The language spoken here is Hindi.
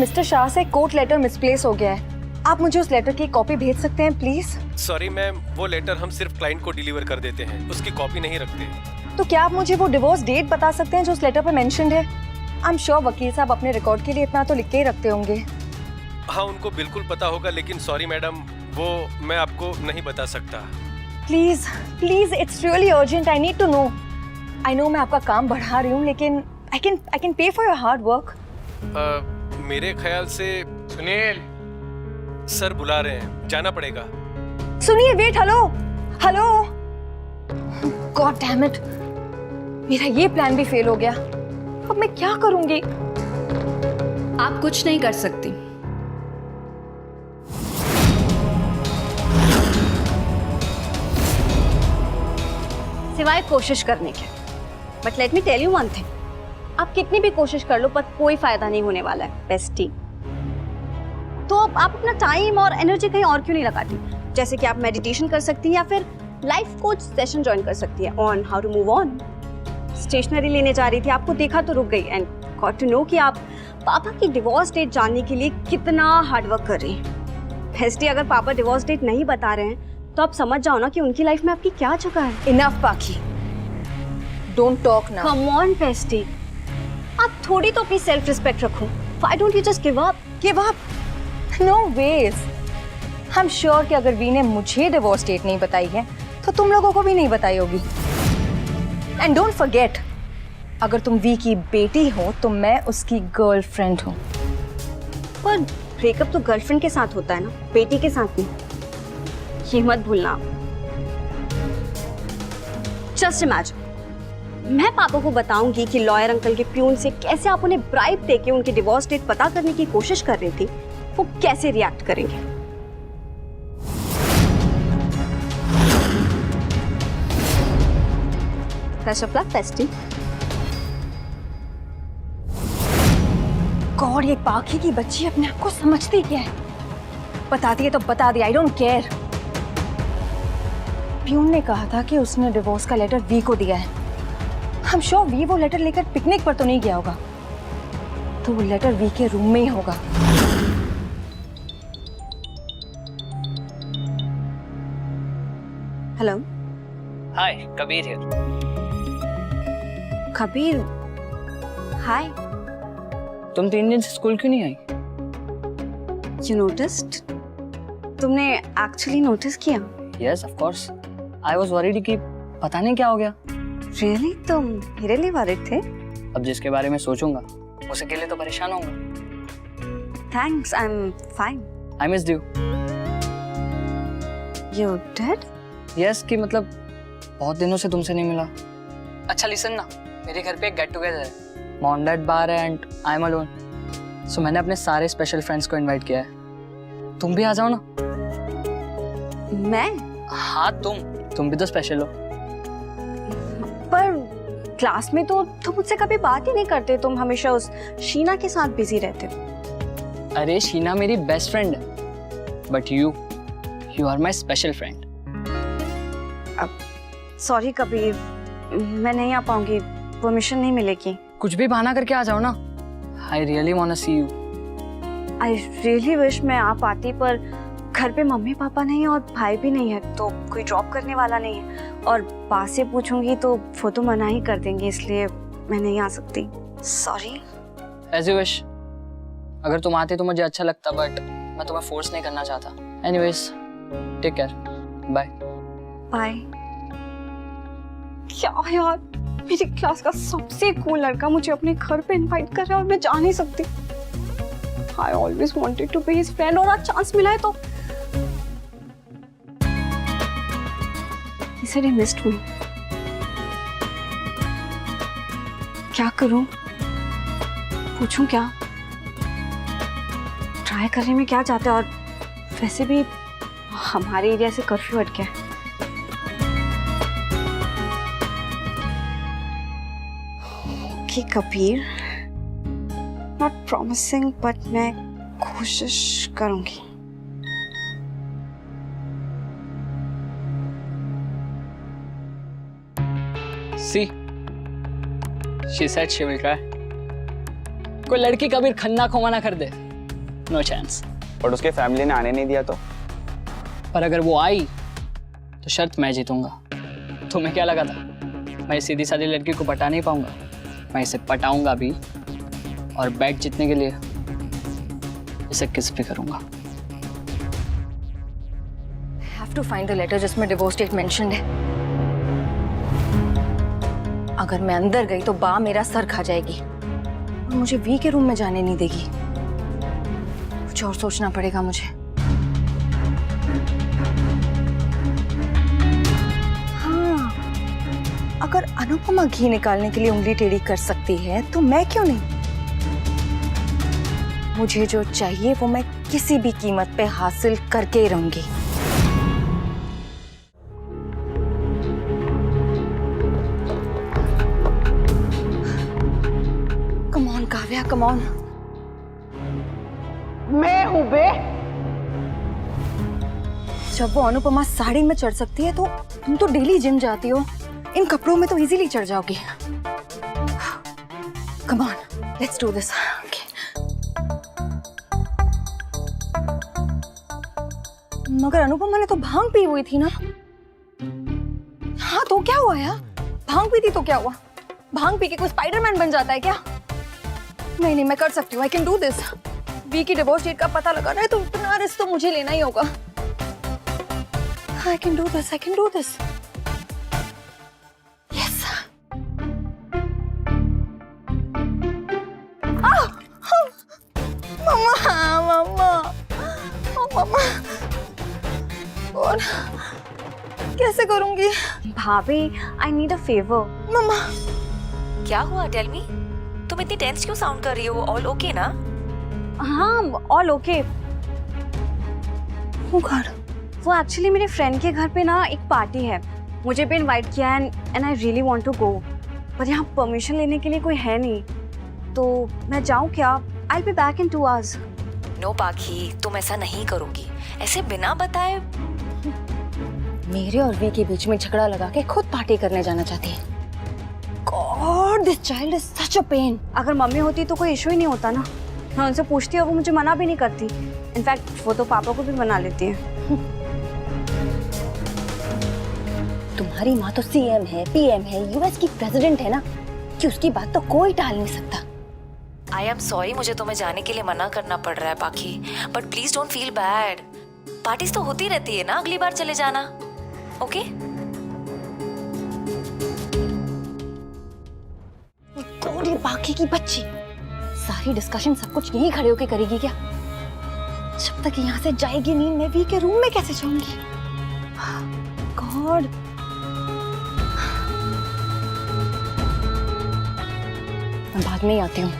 मिस्टर शाह से कोर्ट लेटर मिसप्लेस हो गया है। आप मुझे उस लेटर की कॉपी भेज सकते हैं प्लीज? सॉरी मैम, वो लेटर हम सिर्फ क्लाइंट को डिलीवर कर देते हैं, उसकी कॉपी नहीं रखते। तो क्या आप मुझे वो डिवोर्स डेट बता सकते हैं जो उस लेटर पे मेंशन्ड है? आई एम श्योर वकील साहब अपने रिकॉर्ड के लिए इतना तो लिख के ही रखते होंगे। हाँ, उनको बिल्कुल पता होगा, लेकिन सॉरी मैडम, वो मैं आपको नहीं बता सकता। Please please, it's really urgent, I need to know. I know मैं आपका काम बढ़ा रही हूँ, लेकिन I can pay for your hard work. मेरे ख्याल से सुनील, सर बुला रहे हैं, जाना पड़ेगा। सुनिए, wait, hello hello, god damn it, मेरा ये प्लान भी फेल हो गया। अब मैं क्या करूंगी? आप कुछ नहीं कर सकती। सिवाय कोशिश करने के। But let me tell you one thing, आप कितनी भी कोशिश कर लो पर कोई फायदा नहीं होने वाला है बेस्टी। तो अब आप अपना टाइम और एनर्जी कहीं और क्यों नहीं लगाती? जैसे कि आप मेडिटेशन कर सकती हैं या फिर लाइफ कोच सेशन ज्वाइन कर सकती है on how to move on. Stationery लेने जा रही थी, आपको देखा तो रुक गई एंड गॉट टू नो कि आप पापा की डिवोर्स डेट जानने के लिए कितना हार्डवर्क कर रही हैं। बेस्टी, अगर पापा डिवोर्स डेट नहीं बता रहे हैं तो आप समझ जाओ ना कि उनकी लाइफ में आपकी क्या जगह है। Enough Pakhi, don't talk now. Come on bestie, आप थोड़ी तो अपनी सेल्फ रिस्पेक्ट रखो। Why don't you just give up? Give up? No ways. I am sure कि अगर वी ने मुझे डिवोर्स डेट नहीं बताई है तो तुम लोगों को भी नहीं बताई होगी। एंड डोंट फॉरगेट, अगर तुम वी की बेटी हो तो मैं उसकी गर्लफ्रेंड हूँ। पर ब्रेकअप तो गर्लफ्रेंड के साथ होता है ना, बेटी के साथ नहीं। ये मत भूलना। जस्ट इमेजिन, मैं पापा को बताऊंगी कि लॉयर अंकल के प्यून से कैसे आप उन्हें ब्राइब देके उनकी डिवोर्स डेट पता करने की कोशिश कर रही थी, वो कैसे रिएक्ट करेंगे? Best of luck bestie. God, ये पाखी की बच्ची अपने आप को समझती क्या है? बताती है तो बता दी, आई डोंट केयर। प्यून ने कहा था कि उसने डिवोर्स का लेटर वी को दिया है। आई एम श्योर वी वो लेटर लेकर पिकनिक पर तो नहीं गया होगा, तो वो लेटर वी के रूम में ही होगा। Hello, hi, Kabir here. Kabir, hi. तुम 3 दिन से स्कूल क्यों नहीं आई? You noticed? तुमने एक्चुअली नोटिस किया? Yes of course, I was worried कि पता नहीं क्या हो गया। रियली? तुम मेरे लिए वरीड थे? अब जिसके बारे में सोचूंगा उसे के लिए तो परेशान होऊंगा। Thanks, I am fine. I missed you. You did? Yes, कि मतलब बहुत दिनों से तुमसे नहीं मिला। अच्छा लिसन ना, मेरे घर पे एक गेट टुगेदर है, मॉम डैड बाहर है एंड आई एम अलोन। सो मैंने अपने सारे स्पेशल फ्रेंड्स को इनवाइट किया है। तुम भी आ जाओ ना। मैं? हाँ, तुम भी तो स्पेशल हो। पर क्लास में तो तुम मुझसे कभी बात ही नहीं करते, तुम हमेशा उस शीना के साथ बिजी रहते हो। अरे शीना मेरी बेस्ट फ्रेंड है, but you are my special friend. Sorry Kabir, मैं नहीं आ पाऊंगी, परमिशन नहीं मिलेगी। कुछ भी बहाना करके आ जाओ ना। I really want to see you. I really wish मैं आ पाती, पर घर पे मम्मी पापा नहीं और भाई भी नहीं है, तो कोई ड्रॉप करने वाला नहीं है। और बात से पूछूंगी तो वो तो मना ही कर देंगे, इसलिए मैं नहीं आ सकती। सॉरी। As you wish. अगर तुम आते तो मुझे अच्छा लगता, बट मैं तुम्हें फोर्स नहीं करना चाहता। Anyways, take care, bye. Bye. क्या यार, मेरी क्लास का सबसे कूल लड़का मुझे अपने घर पे इनवाइट कर रहा है और मैं जा नहीं सकती। I always wanted to be his friend और आज चांस मिला है तो। He said he missed me. क्या करूं? पूछूं क्या? ट्राई करने में क्या जाता है, और वैसे भी हमारे एरिया से कर्फ्यू हट गया है। Okay Kabir, not promising, but मैं कोशिश करूंगी। सी, she said she will try. कोई लड़की कभी खन्ना खुमा ना कर दे। No chance. बट उसके फैमिली ने आने नहीं दिया तो? पर अगर वो आई तो शर्त मैं जीतूंगा। तुम्हें क्या लगा था मैं इस सीधी सादी लड़की को पटा नहीं पाऊंगा? मैं इसे पटाऊंगा भी, और बैट जीतने के लिए इसे किस भी करूंगा। Have to find the letter जिसमें डिवोर्स डेट मेंशन्ड है। अगर मैं अंदर गई तो बा मेरा सर खा जाएगी और मुझे वी के रूम में जाने नहीं देगी। कुछ और सोचना पड़ेगा मुझे। हाँ, अगर अनुपमा घी निकालने के लिए उंगली टेढ़ी कर सकती है तो मैं क्यों नहीं? मुझे जो चाहिए वो मैं किसी भी कीमत पे हासिल करके ही रहूंगी। Come on Kavya, come on. मैं हूं बे। जब वो अनुपमा साड़ी में चढ़ सकती है तो तुम तो डेली जिम जाती हो, इन कपड़ों में तो इजीली चढ़ जाओगी। Come on, let's do this. मगर अनुपमा ने तो भांग पी हुई थी ना? हाँ तो क्या हुआ यार? भांग पी थी तो क्या हुआ? भांग पी के कोई स्पाइडरमैन बन जाता है क्या? नहीं नहीं, मैं कर सकती हूँ। I can do this. We की डिवोर्स डेट का पता लगाना है तो इतना रिस्क तो मुझे लेना ही होगा। I can do this, I can do this. Yes. मम्मा, मम्मा, मम्मा। और कैसे करूंगी? भाभी, आई नीड अ फेवर। मम्मा, क्या हुआ टेल मी? तुम इतनी टेंस क्यों साउंड कर रही हो? ऑल ओके ना? हाँ, ऑल ओके। वो घर, वो एक्चुअली मेरे फ्रेंड के घर पे ना एक पार्टी है, मुझे भी इनवाइट किया है and I really want to go, पर यहाँ परमिशन लेने के लिए कोई है नहीं, तो मैं जाऊँ क्या? I will be back in 2 hours। No Pakhi, तुम ऐसा नहीं करोगी। ऐसे बिना बताए। मेरे और वी के बीच में झगड़ा लगा के खुद पार्टी करने जाना चाहती है। God, this child is such a pain। अगर मम्मी होती तो कोई इशू ही नहीं होता ना। मैं उनसे पूछती और वो मुझे मना भी नहीं करती। इनफैक्ट वो तो पापा को भी मना लेती है। तुम्हारी माँ तो सीएम है, पीएम है, यूएस की प्रेसिडेंट है ना, कि उसकी बात तो कोई टाल नहीं सकता। आई एम सॉरी, मुझे तुम्हें जाने के लिए मना करना पड़ रहा है पाखी, but please don't feel bad. Parties तो होती रहती है ना, अगली बार चले जाना। ओके? और ये बाकी की बच्ची सारी डिस्कशन सब कुछ यहीं खड़े होके करेगी क्या? जब तक यहाँ से जाएगी नहीं, मैं वी के रूम में कैसे जाऊंगी? गॉड। मैं बाद में ही आती हूँ।